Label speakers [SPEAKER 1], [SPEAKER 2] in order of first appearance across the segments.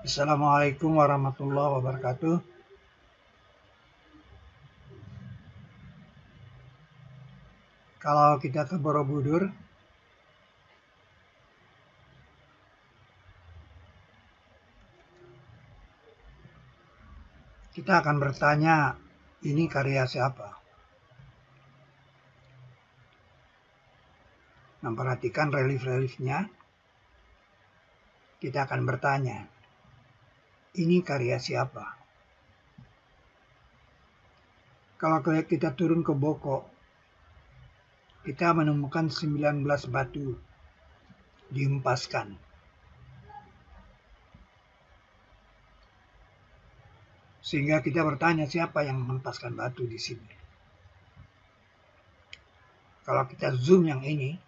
[SPEAKER 1] Assalamualaikum warahmatullahi wabarakatuh. Kalau kita ke Borobudur, kita akan bertanya, ini karya siapa? Memperhatikan relief-reliefnya, kita akan bertanya, ini karya siapa? Kalau kita turun ke Boko, kita menemukan 19 batu dihempaskan. Sehingga kita bertanya siapa yang menghempaskan batu di sini. Kalau kita zoom yang ini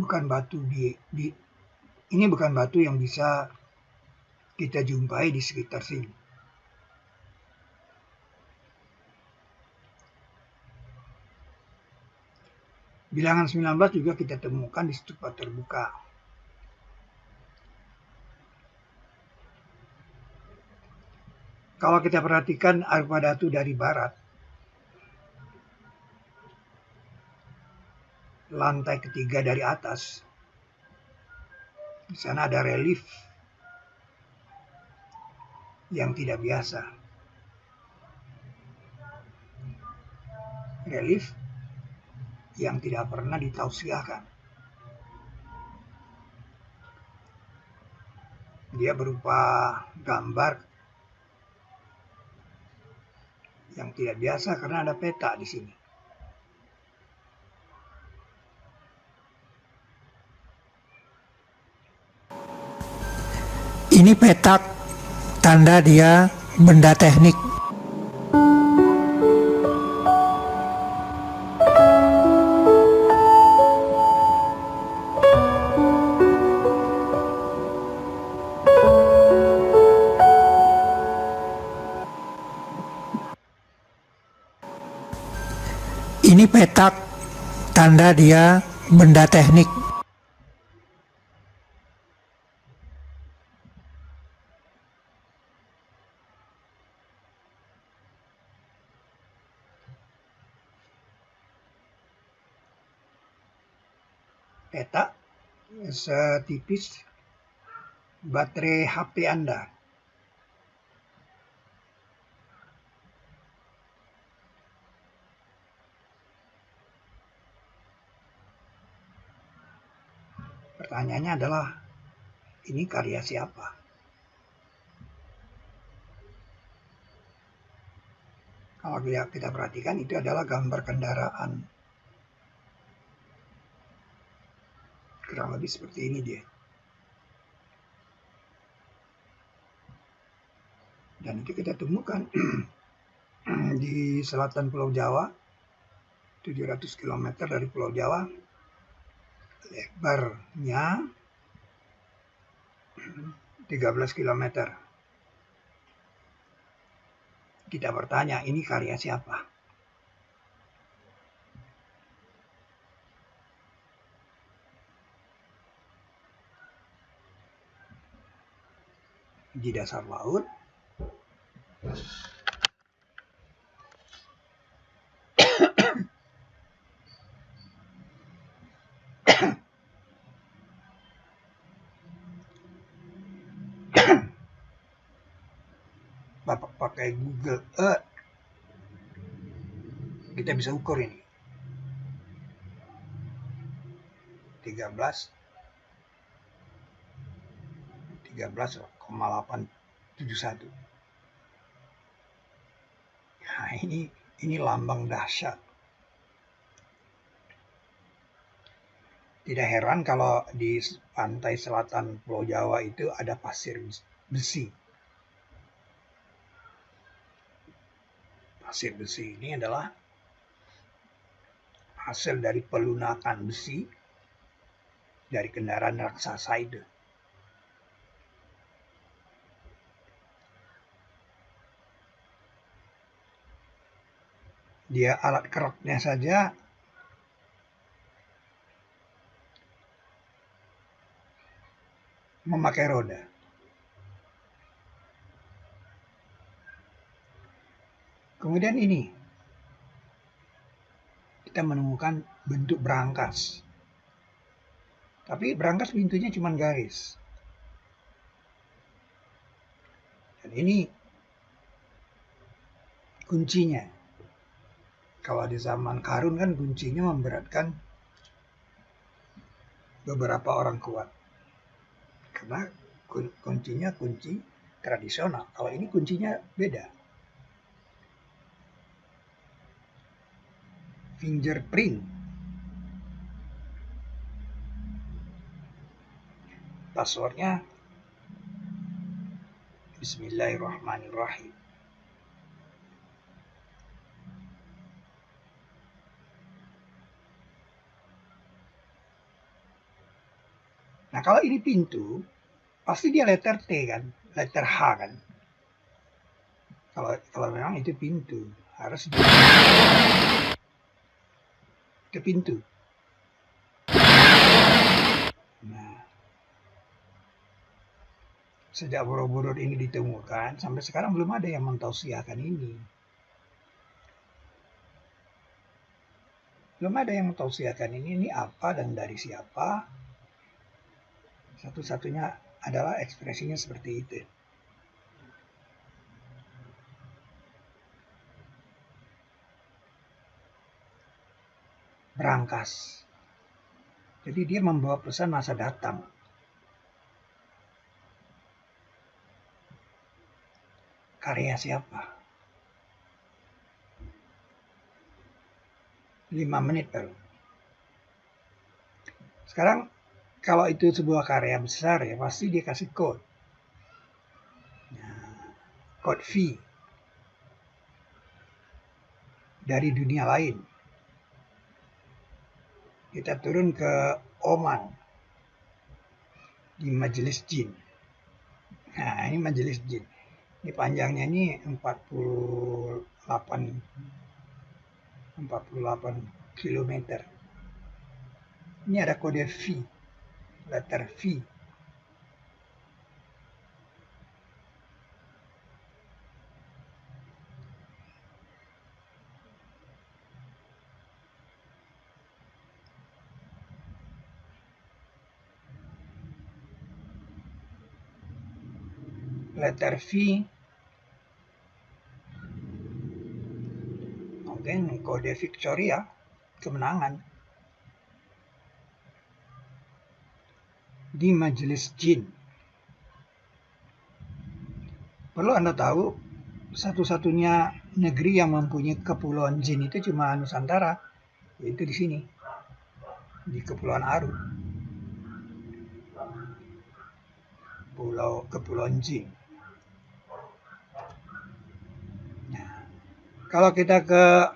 [SPEAKER 1] bukan batu yang bisa kita jumpai di sekitar sini. Bilangan 19 juga kita temukan di stupa terbuka. Kalau kita perhatikan arpa datu dari barat, lantai ketiga dari atas, di sana ada relief yang tidak biasa. Relief yang tidak pernah ditausiahkan. Dia berupa gambar yang tidak biasa karena ada peta di sini.
[SPEAKER 2] Ini petak, tanda dia benda teknik. Ini petak, tanda dia benda teknik.
[SPEAKER 1] Peta setipis baterai HP Anda. Pertanyaannya adalah, ini karya siapa? Kalau kita perhatikan, itu adalah gambar kendaraan. Kurang lebih seperti ini dia. Dan itu kita temukan di selatan Pulau Jawa, 700 km dari Pulau Jawa, lebarnya 13 km. Kita bertanya, ini karya siapa? Di dasar laut, Bapak pakai Google Earth, kita bisa ukur ini. 13,871. Nah, ini lambang dahsyat. Tidak heran kalau di pantai selatan Pulau Jawa itu ada pasir besi. Pasir besi ini adalah hasil dari pelunakan besi dari kendaraan raksasa itu. Dia alat keraknya saja memakai roda. Kemudian ini, kita menemukan bentuk berangkas. Tapi berangkas pintunya cuma garis. Dan ini kuncinya. Kalau di zaman Karun kan kuncinya memberatkan beberapa orang kuat. Karena kuncinya kunci tradisional. Kalau ini kuncinya beda. Fingerprint. Passwordnya Bismillahirrahmanirrahim. Nah, kalau ini pintu, pasti dia letter T kan, letter H kan. Kalau memang itu pintu, harus itu pintu. Nah, sejak Borobudur ini ditemukan, sampai sekarang belum ada yang mentausiahkan ini. Belum ada yang mentausiahkan ini apa dan dari siapa. Satu-satunya adalah ekspresinya seperti itu. Berangkas. Jadi dia membawa pesan masa datang. Karya siapa? 5 menit baru. Sekarang kalau itu sebuah karya besar ya pasti dia kasih code. Nah, code V dari dunia lain. Kita turun ke Oman di Majelis Jin. Nah, ini Majelis Jin. Ini panjangnya ini 48 kilometer. Ini ada kode V, letter V. Letter V, mungkin kode Victoria, kemenangan. Di Majelis Jin. Perlu Anda tahu, satu-satunya negeri yang mempunyai kepulauan jin itu cuma Nusantara, yaitu di sini, di Kepulauan Aru. Kepulauan Jin. Nah, kalau kita ke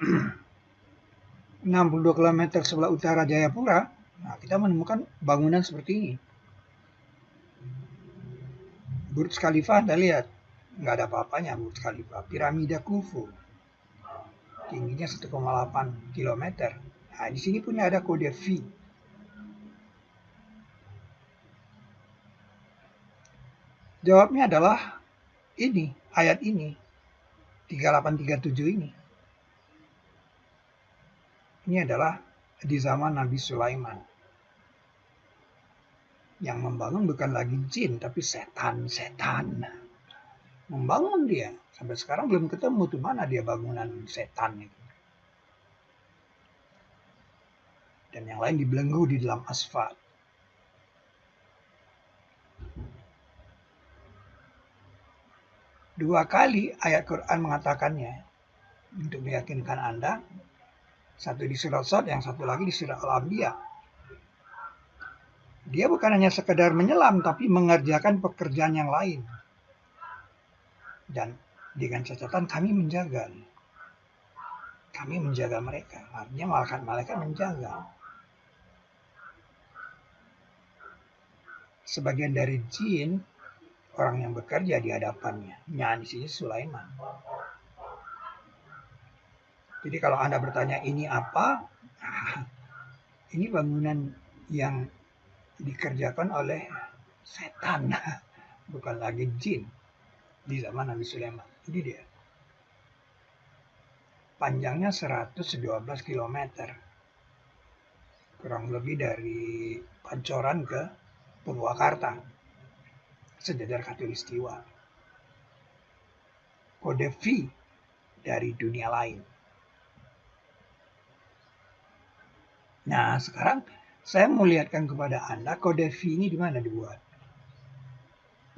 [SPEAKER 1] 62 km sebelah utara Jayapura, nah kita menemukan bangunan seperti ini. Burj Khalifa Anda lihat, nggak ada apa-apanya Burj Khalifa. Piramida Khufu, tingginya 1,8 km. Nah, di sini punya ada kode V. Jawabnya adalah ini, ayat ini, 3837 ini. Ini adalah di zaman Nabi Sulaiman. Yang membangun bukan lagi jin, tapi setan. Membangun dia. Sampai sekarang belum ketemu tuh mana dia bangunan setan itu. Dan yang lain dibelenggu di dalam asfal. Dua kali ayat Quran mengatakannya untuk meyakinkan Anda. Satu di surat Shad, yang satu lagi di surat Al-Anbiya. Dia bukan hanya sekedar menyelam, tapi mengerjakan pekerjaan yang lain. Dan dengan catatan kami menjaga. Kami menjaga mereka. Artinya malaikat-malaikat menjaga. Sebagian dari jin, orang yang bekerja di hadapannya. Nah, di sini Sulaiman. Jadi kalau Anda bertanya ini apa? Nah, ini bangunan yang dikerjakan oleh setan, bukan lagi jin di zaman Nabi Sulaiman. Ini dia. Panjangnya 112 km. Kurang lebih dari Pancoran ke Purwakarta. Sejajar Katulistiwa. Kode V dari dunia lain. Nah, sekarang saya mau lihatkan kepada Anda kode V ini di mana dibuat.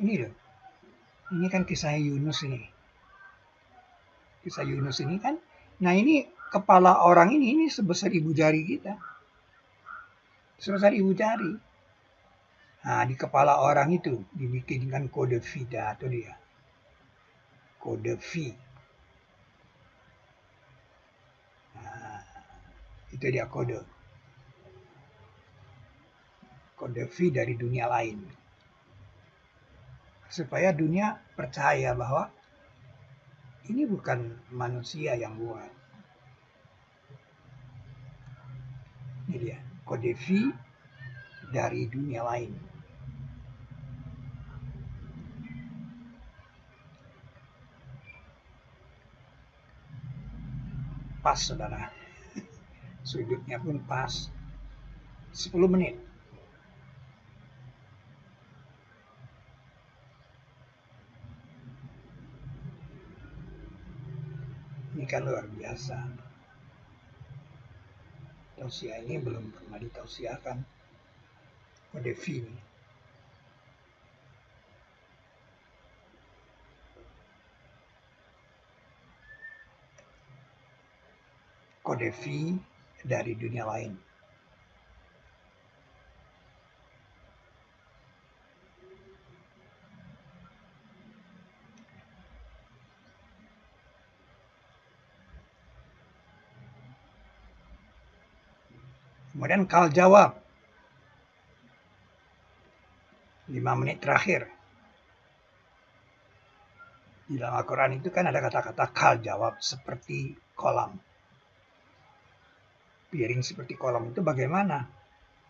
[SPEAKER 1] Ini loh. Ini kan kisah Yunus ini. Kisah Yunus ini kan. Nah, ini kepala orang ini sebesar ibu jari kita. Sebesar ibu jari. Nah, di kepala orang itu dibikinkan kode V atau dia. Kode V. Nah, itu dia kode. Kode V dari dunia lain. Supaya dunia percaya bahwa ini bukan manusia yang buat. Ini dia, kode V dari dunia lain. Pas, saudara. Sudutnya pun pas. 10 menit. Ini kan luar biasa. Tausiah ini belum pernah ditausiahkan. Kode V ini. Kode V dari dunia lain. Kemudian Kal jawab. 5 menit terakhir. Di dalam Al-Quran itu kan ada kata-kata Kal jawab seperti kolam. Piring seperti kolam itu bagaimana?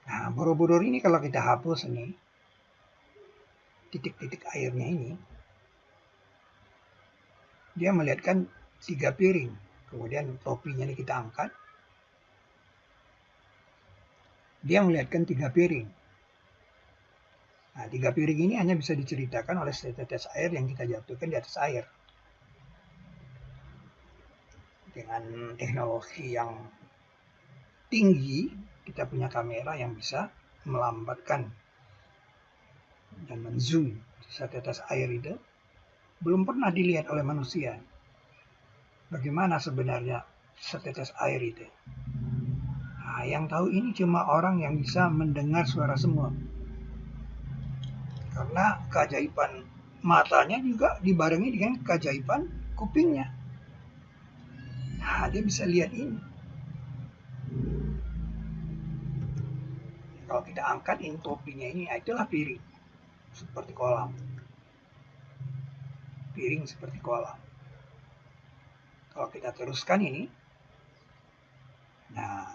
[SPEAKER 1] Nah, Borobudur ini kalau kita hapus ini, titik-titik airnya ini, dia melihatkan 3 piring. Kemudian topinya ini kita angkat. Dia melihatkan 3 piring. Nah, 3 piring ini hanya bisa diceritakan oleh setetes air yang kita jatuhkan di atas air. Dengan teknologi yang tinggi, kita punya kamera yang bisa melambatkan dan menzoom setetes air itu. Belum pernah dilihat oleh manusia. Bagaimana sebenarnya setetes air itu? Nah, yang tahu ini cuma orang yang bisa mendengar suara semua. Karena keajaiban matanya juga dibarengi dengan keajaiban kupingnya. Nah, dia bisa lihat ini. Kalau kita angkat ini topinya ini, itulah piring. Seperti kolam. Piring seperti kolam. Kalau kita teruskan ini, nah,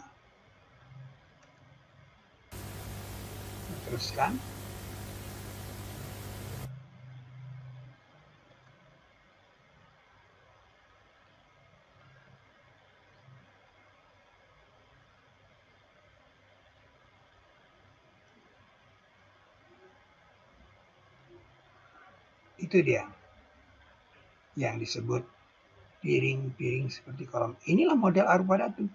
[SPEAKER 1] teruskan. Itu dia yang disebut piring-piring seperti kolam. Inilah model arupa datu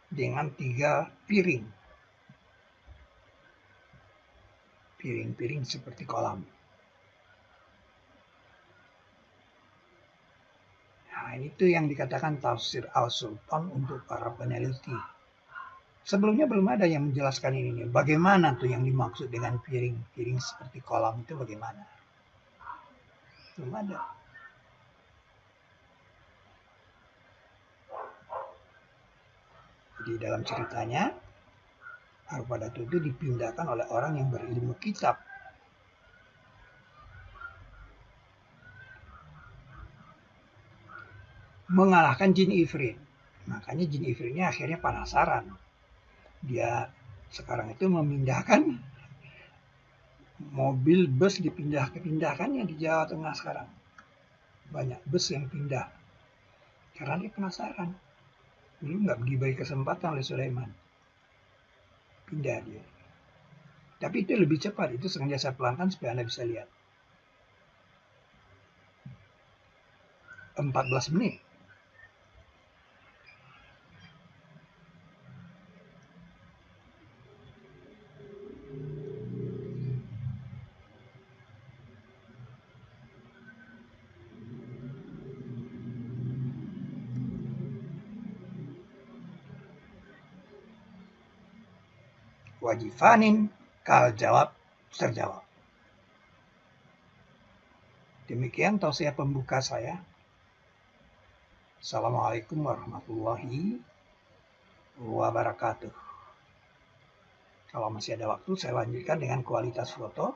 [SPEAKER 1] dengan 3 piring. Piring-piring seperti kolam. Nah, itu yang dikatakan tafsir Al-Sultan untuk para peneliti. Sebelumnya belum ada yang menjelaskan ini. Bagaimana tuh yang dimaksud dengan piring-piring seperti kolam itu bagaimana? Belum ada. Jadi dalam ceritanya, arupa datu itu dipindahkan oleh orang yang berilmu kitab. Mengalahkan jin ifrit. Makanya jin ifritnya akhirnya penasaran. Dia sekarang itu memindahkan mobil bus dipindahkan ya di Jawa Tengah sekarang. Banyak bus yang pindah. Karena dia penasaran. Dulu nggak diberi kesempatan oleh Sulaiman. Pindah dia. Tapi itu lebih cepat. Itu sengaja saya pelankan supaya Anda bisa lihat. 14 menit. Wajifanin kal jawab terjawab. Demikian tausiah pembuka saya. Assalamualaikum warahmatullahi wabarakatuh. Kalau masih ada waktu, saya lanjutkan dengan kualitas foto,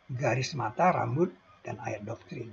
[SPEAKER 1] garis mata, rambut, dan ayat doktrin.